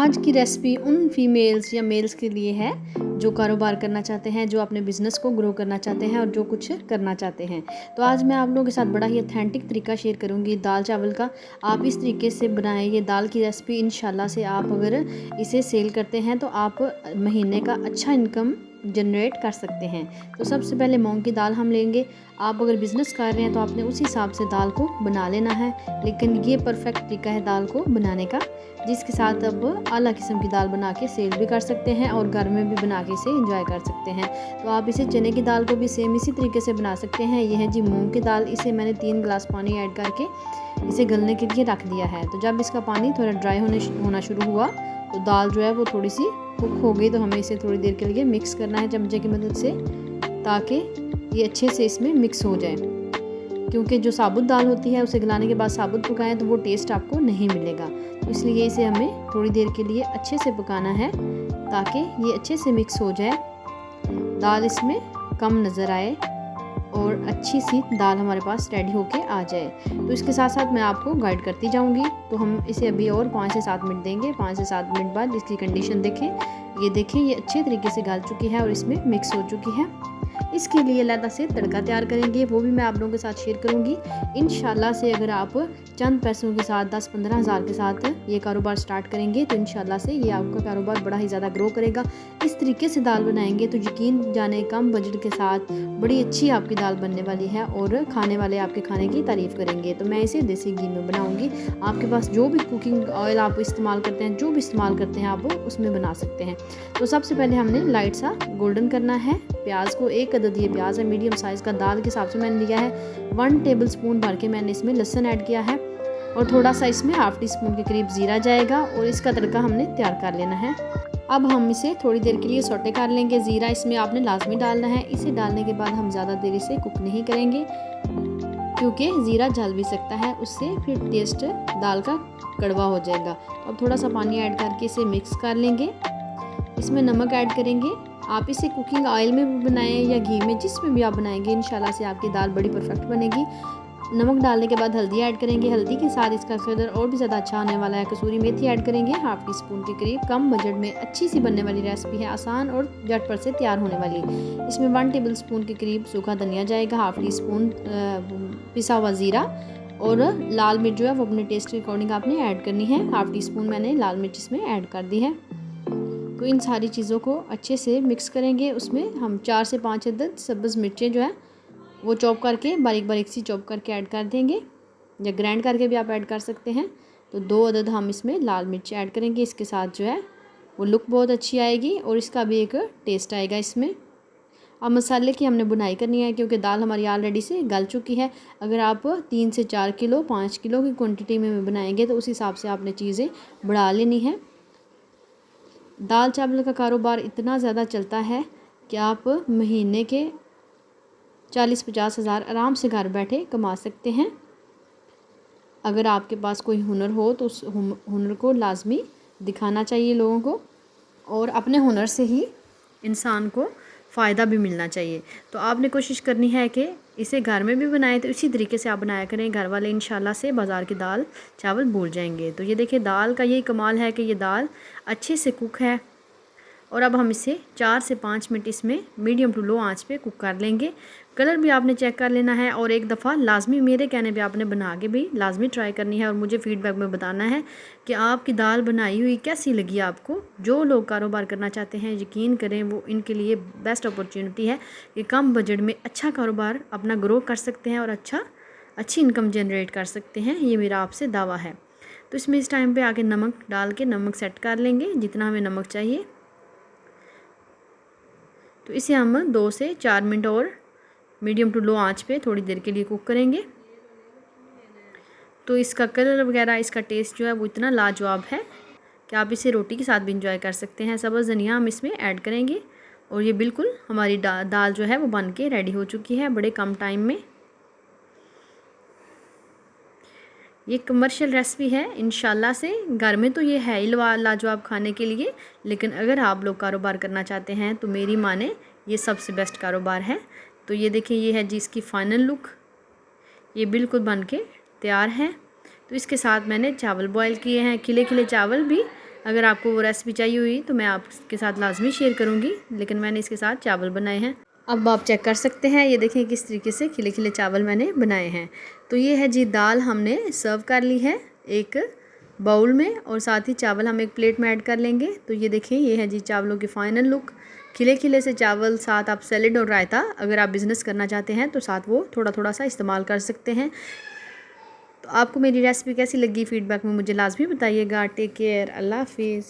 आज की रेसिपी उन फीमेल्स या मेल्स के लिए है जो कारोबार करना चाहते हैं, जो अपने बिज़नेस को ग्रो करना चाहते हैं और जो कुछ करना चाहते हैं। तो आज मैं आप लोगों के साथ बड़ा ही ऑथेंटिक तरीका शेयर करूंगी दाल चावल का। आप इस तरीके से बनाएं ये दाल की रेसिपी। इंशाल्लाह से आप अगर इसे सेल करते हैं तो आप महीने का अच्छा इनकम जनरेट कर सकते हैं। तो सबसे पहले मूंग की दाल हम लेंगे। आप अगर बिज़नेस कर रहे हैं तो आपने उस हिसाब से दाल को बना लेना है, लेकिन ये परफेक्ट तरीका है दाल को बनाने का, जिसके साथ अब आला किस्म की दाल बना के सेल भी कर सकते हैं और घर में भी बना के इसे एंजॉय कर सकते हैं। तो आप इसे चने की दाल को भी सेम इसी तरीके से बना सकते हैं। यह है जी मूंग की दाल। इसे मैंने 3 गिलास पानी ऐड करके इसे गलने के लिए रख दिया है। तो जब इसका पानी थोड़ा ड्राई होना शुरू हुआ तो दाल जो है वो थोड़ी सी कुक हो गई। तो हमें इसे थोड़ी देर के लिए मिक्स करना है चमचे की मदद से, ताकि ये अच्छे से इसमें मिक्स हो जाए। क्योंकि जो साबुत दाल होती है उसे गलाने के बाद साबुत पकाएं तो वो टेस्ट आपको नहीं मिलेगा। तो इसलिए इसे हमें थोड़ी देर के लिए अच्छे से पकाना है ताकि ये अच्छे से मिक्स हो जाए, दाल इसमें कम नज़र आए और अच्छी सी दाल हमारे पास रेडी होके आ जाए। तो इसके साथ साथ मैं आपको गाइड करती जाऊंगी। तो हम इसे अभी और 5 से 7 मिनट देंगे। 5 से 7 मिनट बाद इसकी कंडीशन देखें। ये देखें, ये अच्छे तरीके से गल चुकी है और इसमें मिक्स हो चुकी है। इसके लिए अलग से तड़का तैयार करेंगे, वो भी मैं आप लोगों के साथ शेयर करूंगी इंशाल्लाह से। अगर आप चंद पैसों के साथ 10-15 हज़ार के साथ ये कारोबार स्टार्ट करेंगे तो इंशाल्लाह से ये आपका कारोबार बड़ा ही ज़्यादा ग्रो करेगा। इस तरीके से दाल बनाएंगे तो यकीन जाने कम बजट के साथ बड़ी अच्छी आपकी दाल बनने वाली है और खाने वाले आपके खाने की तारीफ़ करेंगे। तो मैं इसे देसी घी में बनाऊँगी। आपके पास जो भी कुकिंग ऑयल आप इस्तेमाल करते हैं, जो भी इस्तेमाल करते हैं आप उसमें बना सकते हैं। तो सबसे पहले हमने लाइट सा गोल्डन करना है प्याज को। 1 अदद ये प्याज है मीडियम साइज़ का। दाल के हिसाब से मैंने लिया है। 1 टेबल स्पून भर के मैंने इसमें लहसुन ऐड किया है और थोड़ा सा इसमें ½ टी स्पून के करीब ज़ीरा जाएगा और इसका तड़का हमने तैयार कर लेना है। अब हम इसे थोड़ी देर के लिए सौटे कर लेंगे। ज़ीरा इसमें आपने लाजमी डालना है। इसे डालने के बाद हम ज़्यादा देर इसे कुक नहीं करेंगे क्योंकि ज़ीरा जल भी सकता है, उससे फिर टेस्ट दाल का कड़वा हो जाएगा। अब थोड़ा सा पानी ऐड करके इसे मिक्स कर लेंगे। इसमें नमक ऐड करेंगे। आप इसे कुकिंग ऑयल में भी बनाएं या घी में, जिसमें भी आप बनाएंगे इंशाल्लाह से आपकी दाल बड़ी परफेक्ट बनेगी। नमक डालने के बाद हल्दी ऐड करेंगे। हल्दी के साथ इसका कलर और भी ज़्यादा अच्छा आने वाला है। कसूरी मेथी ऐड करेंगे ½ टी स्पून के करीब। कम बजट में अच्छी सी बनने वाली रेसिपी है, आसान और झटपट से तैयार होने वाली। इसमें 1 टेबल स्पून के करीब सूखा धनिया जाएगा, ½ टी स्पून पिसा हुआ ज़ीरा और लाल मिर्च जो है वो अपने टेस्ट के अकॉर्डिंग आपने ऐड करनी है। ½ टी स्पून मैंने लाल मिर्च इसमें ऐड कर दी है। तो इन सारी चीज़ों को अच्छे से मिक्स करेंगे। उसमें हम 4 से 5 अदद सब्ज़ मिर्चें जो है वो चॉप करके बारीक बारीक सी चॉप करके ऐड कर देंगे, या ग्राइंड करके भी आप ऐड कर सकते हैं। तो 2 अदद हम इसमें लाल मिर्च ऐड करेंगे। इसके साथ जो है वो लुक बहुत अच्छी आएगी और इसका भी एक टेस्ट आएगा इसमें। अब मसाले की हमने बुनाई करनी है क्योंकि दाल हमारी ऑलरेडी से गल चुकी है। अगर आप 3 से 4 किलो 5 किलो की क्वान्टिटी में बनाएंगे तो उस हिसाब से आपने चीज़ें बढ़ा लेनी है। दाल चावल का कारोबार इतना ज़्यादा चलता है कि आप महीने के 40-50 हज़ार आराम से घर बैठे कमा सकते हैं। अगर आपके पास कोई हुनर हो तो उस हुनर को लाजमी दिखाना चाहिए लोगों को, और अपने हुनर से ही इंसान को फ़ायदा भी मिलना चाहिए। तो आपने कोशिश करनी है कि इसे घर में भी बनाएं तो इसी तरीके से आप बनाया करें। घर वाले इंशाल्लाह से बाज़ार की दाल चावल भूल जाएंगे। तो ये देखिए, दाल का यही कमाल है कि ये दाल अच्छे से कुक है। और अब हम इसे 4 से 5 मिनट इसमें मीडियम टू लो आंच पे कुक कर लेंगे। कलर भी आपने चेक कर लेना है और एक दफ़ा लाजमी मेरे कहने पे आपने बना के भी लाजमी ट्राई करनी है और मुझे फ़ीडबैक में बताना है कि आपकी दाल बनाई हुई कैसी लगी आपको। जो लोग कारोबार करना चाहते हैं यकीन करें वो इनके लिए बेस्ट अपॉर्चुनिटी है कि कम बजट में अच्छा कारोबार अपना ग्रो कर सकते हैं और अच्छी इनकम जनरेट कर सकते हैं। ये मेरा आपसे दावा है। तो इसमें इस टाइम पर आके नमक डाल के नमक सेट कर लेंगे जितना हमें नमक चाहिए। तो इसे हम 2 से 4 मिनट और मीडियम टू लो आंच पे थोड़ी देर के लिए कुक करेंगे। तो इसका कलर वगैरह, इसका टेस्ट जो है वो इतना लाजवाब है कि आप इसे रोटी के साथ भी इंजॉय कर सकते हैं। सब्ज़ धनिया हम इसमें ऐड करेंगे और ये बिल्कुल हमारी दाल जो है वो बन के रेडी हो चुकी है बड़े कम टाइम में। ये कमर्शियल रेसिपी है इंशाल्लाह से। घर में तो ये है ही लाजवाब खाने के लिए, लेकिन अगर आप लोग कारोबार करना चाहते हैं तो मेरी माने ये सबसे बेस्ट कारोबार है। तो ये देखिए, ये है जी इसकी फ़ाइनल लुक। ये बिल्कुल बन के तैयार है। तो इसके साथ मैंने चावल बॉयल किए हैं, खिले खिले चावल भी अगर आपको वो रेसिपी चाहिए हुई तो मैं आपके साथ लाजमी शेयर करूँगी, लेकिन मैंने इसके साथ चावल बनाए हैं। अब आप चेक कर सकते हैं, ये देखें किस तरीके से खिले खिले चावल मैंने बनाए हैं। तो ये है जी दाल हमने सर्व कर ली है एक बाउल में, और साथ ही चावल हम एक प्लेट में ऐड कर लेंगे। तो ये देखें, ये है जी चावलों की फ़ाइनल लुक। खिले खिले से चावल, साथ आप सैलेड और रायता अगर आप बिज़नेस करना चाहते हैं तो साथ वो थोड़ा थोड़ा सा इस्तेमाल कर सकते हैं। तो आपको मेरी रेसिपी कैसी लगी, फ़ीडबैक में मुझे लाजमी बताइएगा। टेक केयर, अल्लाह हाफिज़।